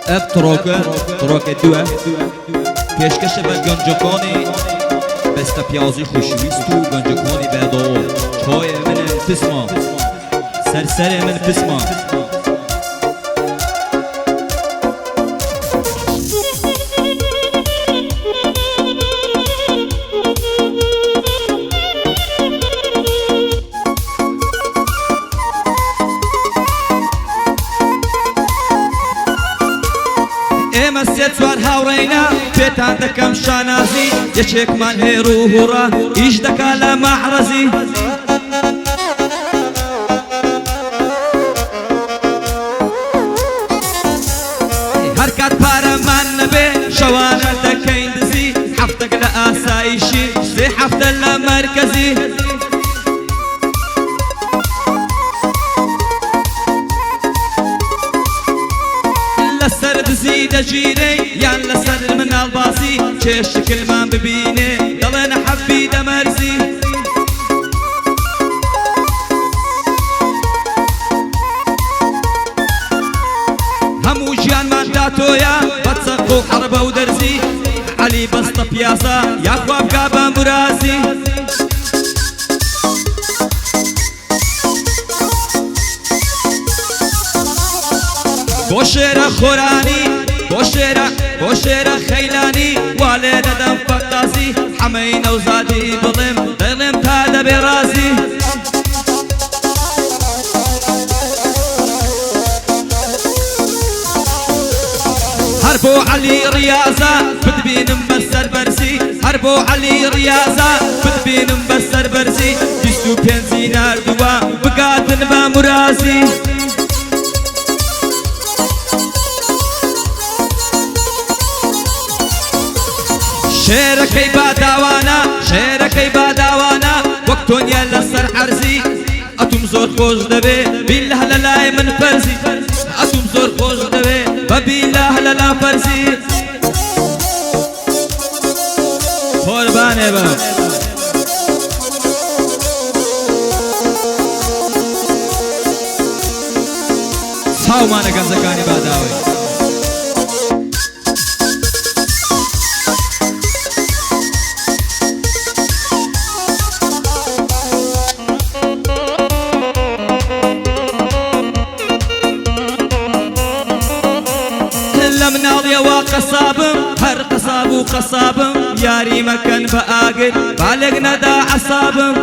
اف تروکه دوه پیشکش به گنجکانی بست پیازی خوشویست و گنجکانی بیدو چای من پسما سرسر من پسما ئێمە سێ چوار هاوڕێینە پێتان دەکەم شانازی یەکێکمان هێڕ و هوڕە ئیش دەکا لە مەحرەزی هەر کات پارەمان نەبێ شەوانە دەکەین دزی حەفتەک لە ئاسایشی سێ حەفتە لە مەرکەزی لەسەر دزی دەژینەی یان لەسەر مناڵباسی چێ شکلمان ببینێ دەڵێنە حەبی دەمەرزی هەموو ژیانمان داتۆیە بە چەق و حەڕبە و دەرزی عەلی بەستە پیاسە یاخوا بکا بە مرازی بۆ شێرە خۆرانی بۆ شێرە خەیلانی وا لێ دەدەم فەقازی حەمەی نەوزادی بڵێم دەڵێم تا دەبێ ڕازی هەر بۆ عەلی ڕیازە بتبینم بەسەر بەرزی هەر بۆ عەلی ڕیازە بتبینم بەسەر بەرزی 25 ناردووە بگاتن بە مرازی شێرەکەی باداوانە وەک تۆنیە لەسەر عەرزی ئەتوم زۆر خۆش دەبێ بیلله لە لای من فەرزی ئەتوم زۆر خۆش دەبێ بە بیلله لە لا فەرزی قوربانێ بە چاومانە گەنجەکانی باداوی مناڵیەوە قەسابم هەر قەساب و قەسابم یاری مەکەن بە ئاگر بالێک نەدا عەسابم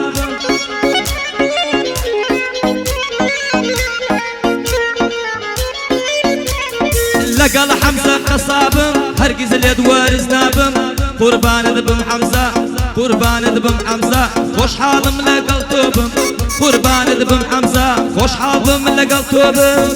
لەگەڵ حەمزە قەسابم هەرگیز لێت وەرز نابم قوربانت بم حەمزە خۆشحاڵم لەگەڵ تۆ بم قوربانت بم حەمزە خۆشحاڵ بم لەگەڵ تۆ بم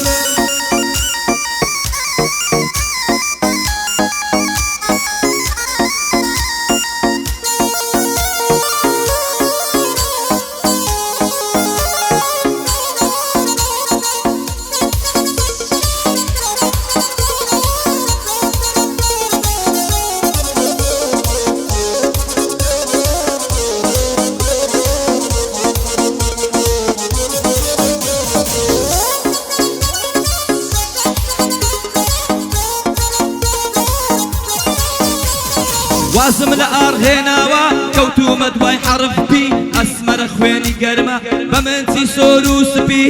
وازم لە ئاڕهێناوە کەوتومە دوای حەرف بی ئەسمەرە خوێنی گەرمە بە منچی سۆر و سپی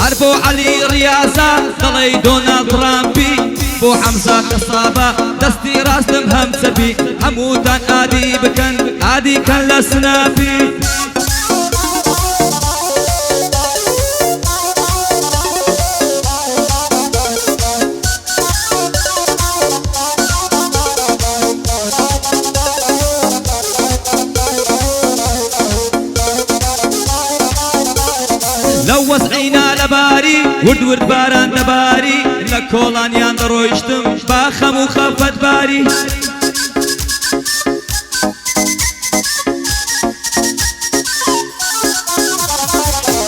هەر بۆ عەلی ڕیازە دەڵێی دۆناڵد ترامپی بۆ حەمزە قەسابە دەستی ڕاستم هەم چەپی هەمووتان ئادی بکەن ئادیکەن لە سناپی لەو وەسعینا لەباری ورد باران دەباری لە کۆڵانیان دەڕۆیشتم با خەم و خەفەت باری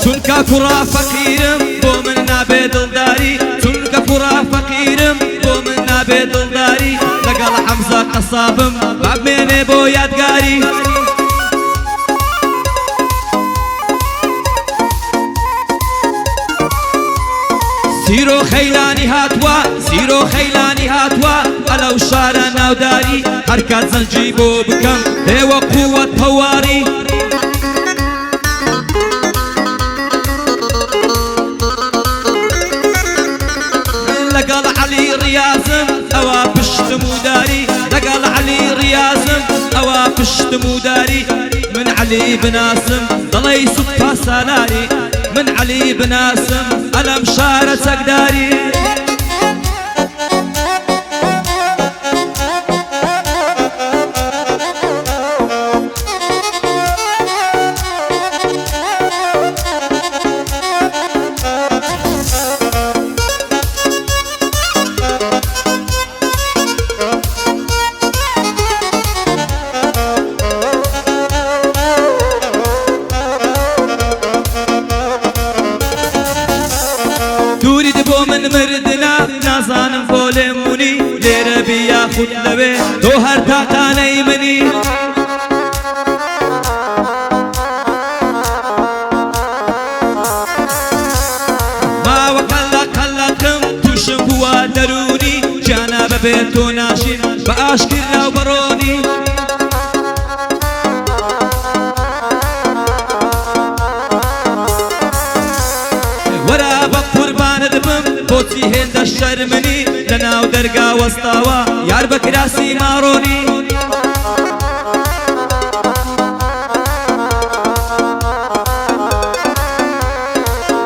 چونکە کوڕا فەقیرم بۆ من نابێ دڵداری چونکە کوڕا فەقیرم بۆ من نابێ دڵداری لەگەڵ حەمزە قەسابم با بمێنێ بۆ یادگاری سیرۆ خەیلانی هاتووە سیرۆ خەیلانی هاتووە ئەلەو شارە ناوداری هەرکات زەنجی بۆ بکەم هێوە قووەت هەواری لەگەڵ عەلی ڕیازم ئەوە پشتم و داری لەگەڵ عەلی ڕیازم ئەوە پشتم و داری من عەلی بناسم دەڵێی سوپا سالاری من عەلی بناسم ئەلەم شارە چەکداری دوورید بۆ من مردنا نازانم بۆ لێمونی لێرە بی یاخود لەوێ تۆ هەر تاقانەی منی ماوە قەلەقم تووشم بووە دەرونی گیانە بەبێت تۆ ناشین بە ئاشکر ناو بەڕۆنی وەرە بە قوربانت بم بۆچی هێندە شەرمنی لەناو دەرگا وەستاوە یار بە کراسی ماڕۆنی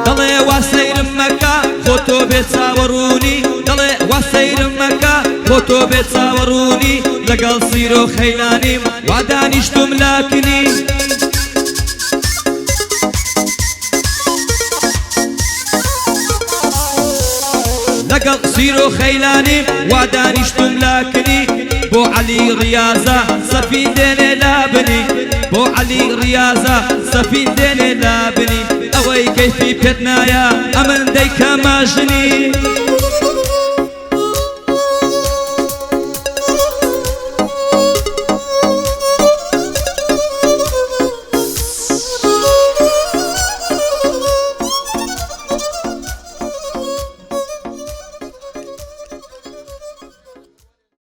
دەڵێ وا سەیرم مەکە بۆ تۆ بێ چاوەڕوونی دەڵێ وا سەیرم مەکە بۆ تۆ بێ چاوەڕوونی لەگەڵ سیرۆ خەیلانیم وا دانیشتم لاکنی لەگەڵ سیرۆ خەیلانیم وا دانیشتم لاکنی بۆ عەلی ڕیازە سەفین دێنێ لابنی بۆ عەلی ڕیازە سەفین دێنێ لابنی ئەوەی کەیفی پێت نایە ئەمن دەیکە ماژنی